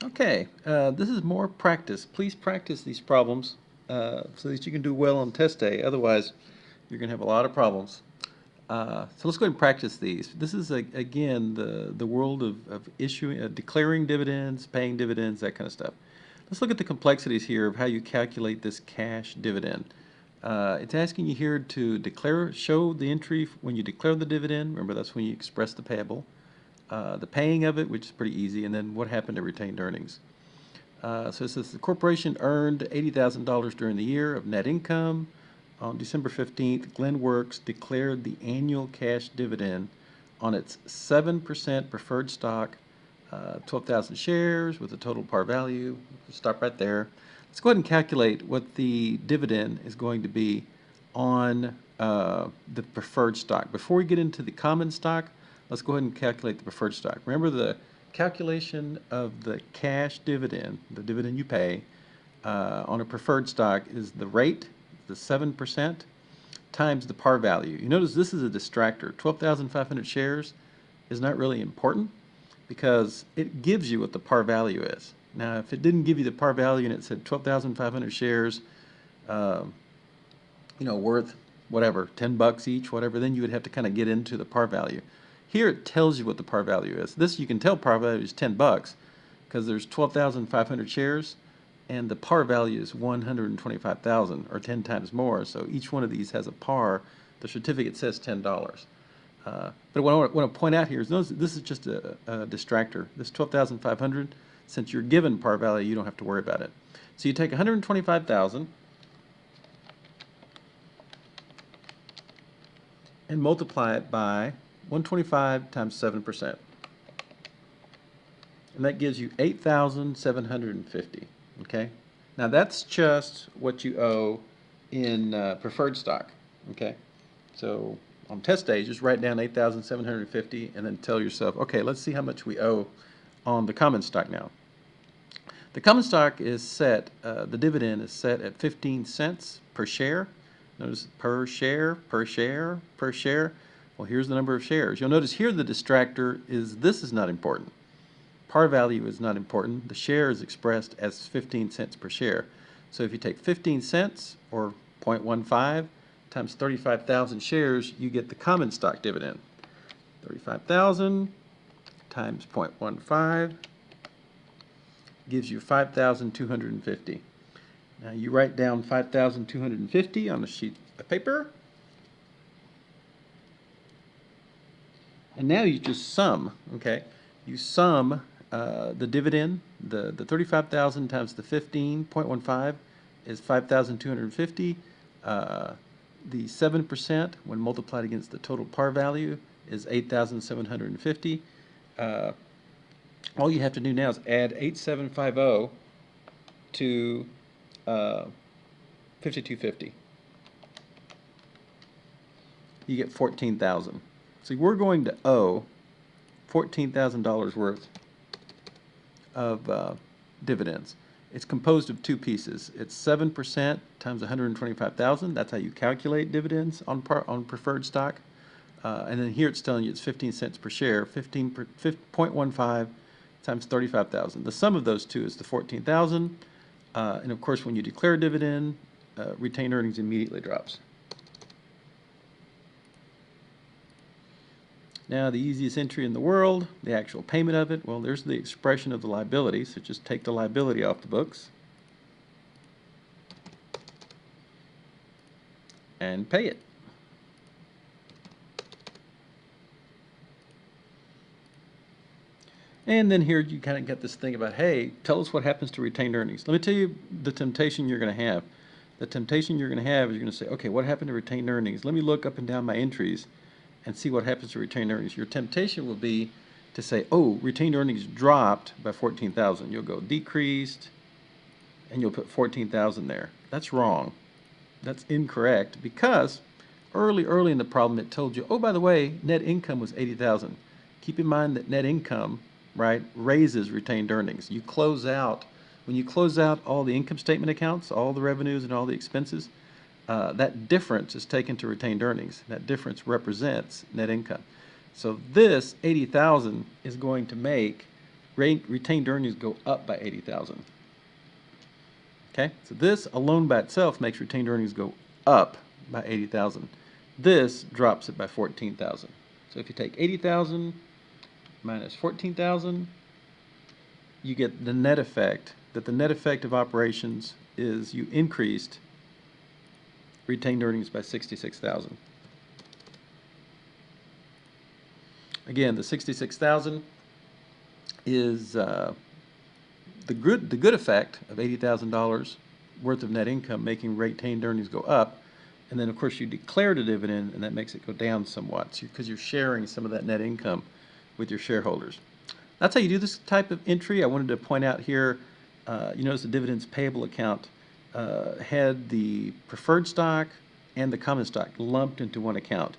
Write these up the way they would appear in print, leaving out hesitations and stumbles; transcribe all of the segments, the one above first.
Okay, this is more practice. Please practice these problems so that you can do well on test day. Otherwise, you're going to have a lot of problems. So let's go ahead and practice these. This is again the world of issuing, declaring dividends, paying dividends, that kind of stuff. Let's look at the complexities here of how you calculate this cash dividend. It's asking you here to declare, show the entry when you declare the dividend. Remember, that's when you express the payable. The paying of it, which is pretty easy, and then what happened to retained earnings. So it says the corporation earned $80,000 during the year of net income. On December 15th, GlenWorks declared the annual cash dividend on its 7% preferred stock, 12,000 shares with a total par value. Stop right there. Let's go ahead and calculate what the dividend is going to be on the preferred stock. Before we get into the common stock, let's go ahead and calculate the preferred stock. Remember, the calculation of the cash dividend, the dividend you pay on a preferred stock, is the rate, the 7%, times the par value. You notice this is a distractor. 12,500 shares is not really important because it gives you what the par value is. Now, if it didn't give you the par value and it said 12,500 shares, uh, worth whatever, 10 bucks each, whatever, then you would have to kind of get into the par value. Here it tells you what the par value is. This, you can tell par value is 10 bucks because there's 12,500 shares and the par value is 125,000 or 10 times more. So each one of these has a par. The certificate says $10. But what I want to point out here is notice this is just a distractor. This 12,500, since you're given par value, you don't have to worry about it. So you take 125,000 and multiply it by 125 times 7%. And that gives you 8,750, okay? Now that's just what you owe in preferred stock, okay? So on test days, just write down 8,750 and then tell yourself, okay, let's see how much we owe on the common stock now. The common stock is set, the dividend is set at 15 cents per share. Notice per share, per share, per share. Well, here's the number of shares. You'll notice here the distractor is this is not important. Par value is not important. The share is expressed as 15 cents per share. So if you take 15 cents or 0.15 times 35,000 shares, you get the common stock dividend. 35,000 times 0.15 gives you 5,250. Now you write down 5,250 on a sheet of paper. And now you just sum, okay? You sum the dividend, the 35,000 times the 15.15 is 5,250. The 7% when multiplied against the total par value is 8,750. All you have to do now is add 8,750 to 5,250. You get 14,000. So we're going to owe $14,000 worth of dividends. It's composed of two pieces. It's 7% times 125,000. That's how you calculate dividends on preferred stock. And then here it's telling you it's 15 cents per share, 0.15 times 35,000. The sum of those two is the 14,000. And of course, when you declare a dividend, retained earnings immediately drops. Now, the easiest entry in the world, the actual payment of it, well, there's the expression of the liability, so just take the liability off the books and pay it. And then here you kind of get this thing about, hey, tell us what happens to retained earnings. Let me tell you the temptation you're going to have. The temptation you're going to have is you're going to say, okay, what happened to retained earnings? Let me look up and down my entries and see what happens to retained earnings. Your temptation will be to say, oh, retained earnings dropped by 14,000. You'll go decreased, and you'll put 14,000 there. That's wrong. That's incorrect because early in the problem it told you, oh, by the way, net income was 80,000. Keep in mind that net income, right, raises retained earnings. You close out, when you close out all the income statement accounts, all the revenues and all the expenses, that difference is taken to retained earnings. That difference represents net income. So this 80,000 is going to make retained earnings go up by 80,000. Okay, so this alone by itself makes retained earnings go up by 80,000. This drops it by 14,000. So if you take 80,000 minus 14,000, you get the net effect, that the net effect of operations is you increased retained earnings by 66,000. Again, the 66,000 is the good effect of $80,000 worth of net income making retained earnings go up. And then, of course, you declared a dividend, and that makes it go down somewhat because you're sharing some of that net income with your shareholders. That's how you do this type of entry. I wanted to point out here, you notice the dividends payable account had the preferred stock and the common stock lumped into one account.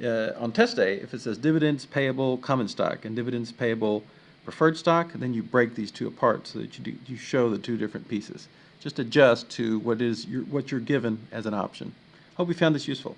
On test day, if it says dividends payable common stock and dividends payable preferred stock, then you break these two apart so that you show the two different pieces. Just adjust to what you're given as an option. Hope you found this useful.